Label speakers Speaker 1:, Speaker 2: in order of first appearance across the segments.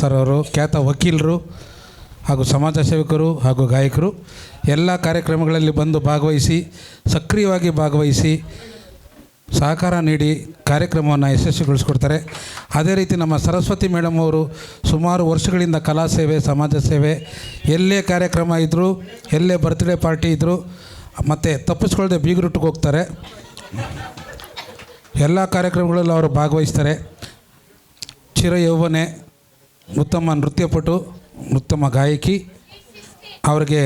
Speaker 1: Sir ಅವರು, ಖ್ಯಾತ ವಕೀಲರು ಹಾಗೂ ಸಮಾಜ ಸೇವಕರು ಹಾಗೂ ಗಾಯಕರು, ಎಲ್ಲ ಕಾರ್ಯಕ್ರಮಗಳಲ್ಲಿ ಬಂದು ಭಾಗವಹಿಸಿ ಸಕ್ರಿಯವಾಗಿ ಭಾಗವಹಿಸಿ ಸಹಕಾರ ನೀಡಿ ಕಾರ್ಯಕ್ರಮವನ್ನು ಯಶಸ್ವಿಗೊಳಿಸ್ಕೊಡ್ತಾರೆ. ಅದೇ ರೀತಿ ನಮ್ಮ ಸರಸ್ವತಿ ಮೇಡಮ್ ಅವರು ಸುಮಾರು ವರ್ಷಗಳಿಂದ ಕಲಾ ಸೇವೆ, ಸಮಾಜ ಸೇವೆ, ಎಲ್ಲೇ ಕಾರ್ಯಕ್ರಮ ಇದ್ದರೂ, ಎಲ್ಲೇ ಬರ್ತ್ಡೇ ಪಾರ್ಟಿ ಇದ್ದರೂ ಮತ್ತು ತಪ್ಪಿಸ್ಕೊಳ್ಳದೆ ಬೀಗರೂಟಿಗೆ ಹೋಗ್ತಾರೆ. ಎಲ್ಲ ಕಾರ್ಯಕ್ರಮಗಳಲ್ಲೂ ಅವರು ಭಾಗವಹಿಸ್ತಾರೆ. ಚಿರಯೌವನೆ, ಉತ್ತಮ ನೃತ್ಯಪಟು, ಉತ್ತಮ ಗಾಯಕಿ. ಅವರಿಗೆ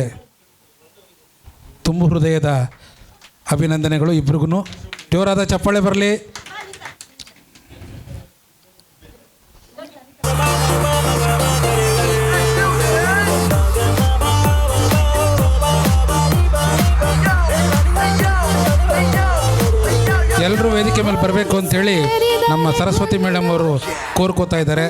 Speaker 1: ತುಂಬು ಹೃದಯದ ಅಭಿನಂದನೆಗಳು ಇಬ್ರಿಗೂ. ಜೋರಾದ ಚಪ್ಪಾಳೆ ಬರಲಿ. ಎಲ್ಲರೂ ವೇದಿಕೆ ಮೇಲೆ ಬರಬೇಕು ಅಂತೇಳಿ ನಮ್ಮ ಸರಸ್ವತಿ ಮೇಡಮ್ ಅವರು ಕೋರ್ಕೋತಾ ಇದ್ದಾರೆ.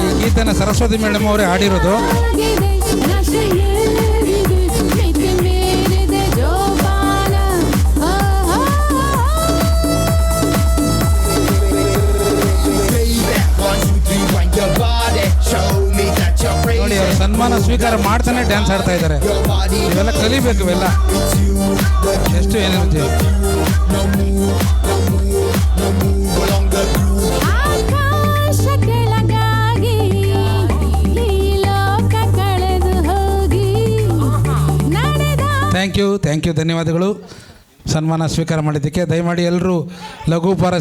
Speaker 1: ಈ ಗೀತೆನ ಸರಸ್ವತಿ ಮೇಡಮ್ ಅವರೇ ಹಾಡಿರೋದು. ನೋಡಿ, ಅವರು ಸನ್ಮಾನ ಸ್ವೀಕಾರ ಮಾಡ್ತಾನೆ ಡ್ಯಾನ್ಸ್ ಆಡ್ತಾ ಇದ್ದಾರೆ. ಇವೆಲ್ಲ ಕಲಿಬೇಕು. ಇವೆಲ್ಲ ಎಷ್ಟು ಏನಿರುತ್ತೆ. ಥ್ಯಾಂಕ್ ಯು, ಧನ್ಯವಾದಗಳು ಸನ್ಮಾನ ಸ್ವೀಕಾರ ಮಾಡಿದ್ದಕ್ಕೆ. ದಯಮಾಡಿ ಎಲ್ಲರೂ ಲಘು ಉಪಹಾರ